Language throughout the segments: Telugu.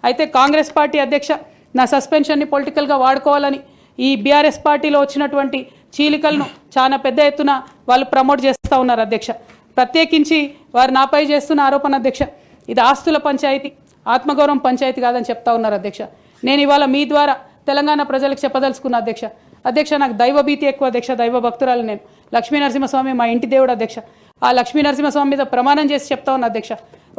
అయితే కాంగ్రెస్ పార్టీ అధ్యక్ష నా సస్పెన్షన్ని పొలిటికల్గా వాడుకోవాలని ఈ బీఆర్ఎస్ పార్టీలో వచ్చినటువంటి చీలికలను చాలా పెద్ద ఎత్తున వాళ్ళు ప్రమోట్ చేస్తూ ఉన్నారు అధ్యక్ష. ప్రత్యేకించి వారు నాపై చేస్తున్న ఆరోపణ అధ్యక్ష, ఇది ఆస్తుల పంచాయతీ, ఆత్మగౌరవం పంచాయతీ కాదని చెప్తా ఉన్నారు అధ్యక్ష. నేను ఇవాళ మీ ద్వారా తెలంగాణ ప్రజలకు చెప్పదలుచుకున్న అధ్యక్ష నాకు దైవభీతి ఎక్కువ అధ్యక్ష, దైవ భక్తురాలు నేను. లక్ష్మీ నరసింహస్వామి మా ఇంటి దేవుడు అధ్యక్ష. ఆ లక్ష్మీ నరసింహస్వామి మీద ప్రమాణం చేసి చెప్తా ఉన్నా అధ్యక్ష.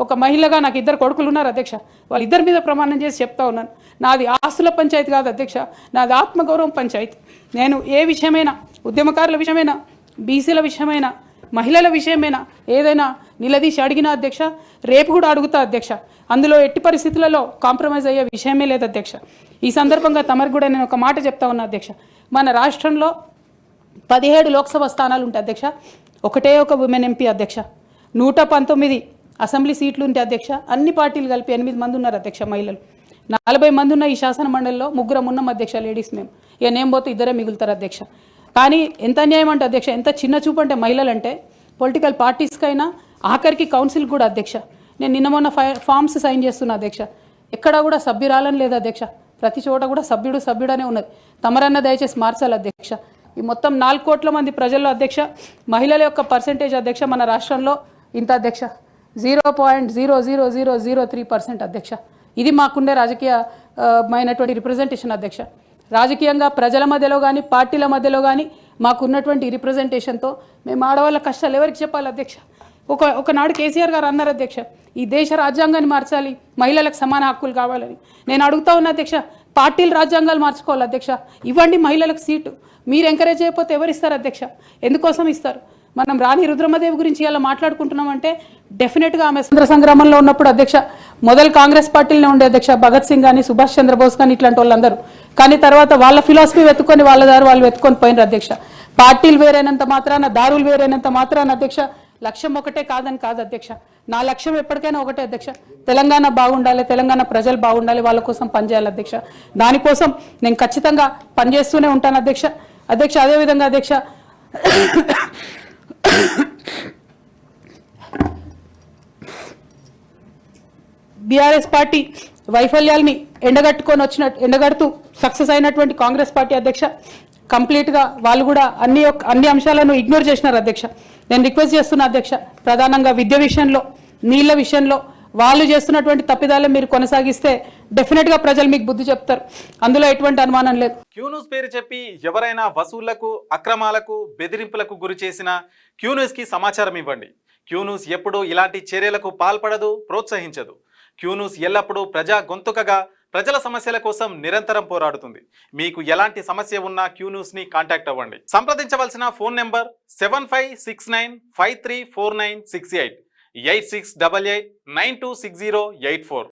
ఒక మహిళగా నాకు 2 కొడుకులు ఉన్నారు అధ్యక్ష, వాళ్ళిద్దరి మీద ప్రమాణం చేసి చెప్తా ఉన్నాను, నాది ఆస్తుల పంచాయతీ కాదు అధ్యక్ష, నాది ఆత్మగౌరవం పంచాయతీ. నేను ఏ విషయమైనా, ఉద్యమకారుల విషయమైనా, బీసీల విషయమైనా, మహిళల విషయమైనా ఏదైనా నిలదీసి అడిగినా అధ్యక్ష, రేపు కూడా అడుగుతా అధ్యక్ష. అందులో ఎట్టి పరిస్థితులలో కాంప్రమైజ్ అయ్యే విషయమే లేదు అధ్యక్ష. ఈ సందర్భంగా తమరికి కూడా నేను ఒక మాట చెప్తా ఉన్నా అధ్యక్ష. మన రాష్ట్రంలో 17 లోక్సభ స్థానాలు ఉంటాయి అధ్యక్ష, ఒకటే ఒక ఉమెన్ ఎంపీ అధ్యక్ష. 119 అసెంబ్లీ సీట్లు ఉంటే అధ్యక్ష, అన్ని పార్టీలు కలిపి 8 మంది ఉన్నారు అధ్యక్ష మహిళలు. 40 మంది ఉన్న ఈ శాసన మండలిలో 3 ఉన్నాం అధ్యక్ష లేడీస్. మేము ఇక నేను పోతే 2 మిగులుతారు అధ్యక్ష. కానీ ఎంత అన్యాయం అంటే అధ్యక్ష, ఎంత చిన్న చూపు అంటే మహిళలు అంటే, పొలిటికల్ పార్టీస్కైనా ఆఖరికి కౌన్సిల్ కూడా అధ్యక్ష. నేను నిన్న మొన్న ఫామ్స్ సైన్ చేస్తున్నా అధ్యక్ష, ఎక్కడా కూడా సభ్యురాలని లేదు అధ్యక్ష, ప్రతి చోట కూడా సభ్యుడనే ఉన్నది. తమరన్న దయచేసి మార్చాలి అధ్యక్ష. ఈ మొత్తం 4 కోట్ల మంది ప్రజల్లో అధ్యక్ష మహిళల యొక్క పర్సెంటేజ్ అధ్యక్ష మన రాష్ట్రంలో ఇంత అధ్యక్ష, 0.00003% అధ్యక్ష. ఇది మాకుండే రాజకీయమైనటువంటి రిప్రజెంటేషన్ అధ్యక్ష. రాజకీయంగా ప్రజల మధ్యలో కానీ పార్టీల మధ్యలో కానీ మాకున్నటువంటి రిప్రజెంటేషన్తో మేము ఆడవాళ్ళ కష్టాలు ఎవరికి చెప్పాలి అధ్యక్ష. ఒకనాడు కేసీఆర్ గారు అన్నారు అధ్యక్ష, ఈ దేశ రాజ్యాంగాన్ని మార్చాలి, మహిళలకు సమాన హక్కులు కావాలని. నేను అడుగుతా ఉన్నా అధ్యక్ష, పార్టీలు రాజ్యాంగాలు మార్చుకోవాలి అధ్యక్ష, ఇవ్వండి మహిళలకు సీటు. మీరు ఎంకరేజ్ చేయకపోతే ఎవరు ఇస్తారు అధ్యక్ష, ఎందుకోసం ఇస్తారు? మనం రాణి రుద్రమదేవి గురించి ఇలా మాట్లాడుకుంటున్నామంటే డెఫినెట్గా ఆమె స్వతంత్ర సంగ్రామంలో ఉన్నప్పుడు అధ్యక్ష మొదలు కాంగ్రెస్ పార్టీలోనే ఉండే అధ్యక్ష, భగత్ సింగ్ కానీ సుభాష్ చంద్రబోస్ కానీ ఇట్లాంటి వాళ్ళందరూ. కానీ తర్వాత వాళ్ళ ఫిలాసఫీ వెతుక్కొని వాళ్ళ దారి వాళ్ళు వెతుక్కొని పోయినారు అధ్యక్ష. పార్టీలు వేరైనంత మాత్రాన, దారులు వేరైనంత మాత్రాన అధ్యక్ష లక్ష్యం ఒకటే కాదని కాదు అధ్యక్ష. నా లక్ష్యం ఎప్పటికైనా ఒకటే అధ్యక్ష, తెలంగాణ బాగుండాలి, తెలంగాణ ప్రజలు బాగుండాలి, వాళ్ళ కోసం పనిచేయాలి అధ్యక్ష. దానికోసం నేను ఖచ్చితంగా పనిచేస్తూనే ఉంటాను అధ్యక్ష. అదేవిధంగా అధ్యక్ష బీఆర్ఎస్ పార్టీ వైఫల్యాల్ని ఎండగడుతూ సక్సెస్ అయినటువంటి కాంగ్రెస్ పార్టీ అధ్యక్ష కంప్లీట్గా వాళ్ళు కూడా అన్ని అంశాలను ఇగ్నోర్ చేసినారు అధ్యక్ష. నేను రిక్వెస్ట్ చేస్తున్నా అధ్యక్ష, ప్రధానంగా విద్య విషయంలో, నీళ్ల విషయంలో వాళ్ళు చేస్తున్నటువంటి తప్పిదాలను మీరు కొనసాగిస్తే డెఫినెట్గా ప్రజలు మీకు బుద్ధి చెప్తారు, అందులో ఎటువంటి అనుమానం లేదు. క్యూన్యూస్ పేరు చెప్పి ఎవరైనా వసూళ్లకు, అక్రమాలకు, బెదిరింపులకు గురి చేసినా క్యూన్యూస్కి సమాచారం ఇవ్వండి. క్యూన్యూస్ ఎప్పుడూ ఇలాంటి చర్యలకు పాల్పడదు, ప్రోత్సహించదు. క్యూన్యూస్ ఎల్లప్పుడూ ప్రజా గొంతుకగా ప్రజల సమస్యల కోసం నిరంతరం పోరాడుతుంది. మీకు ఎలాంటి సమస్య ఉన్నా క్యూన్యూస్ని కాంటాక్ట్ అవ్వండి. సంప్రదించవలసిన ఫోన్ నెంబర్ 7569534968 8688926084.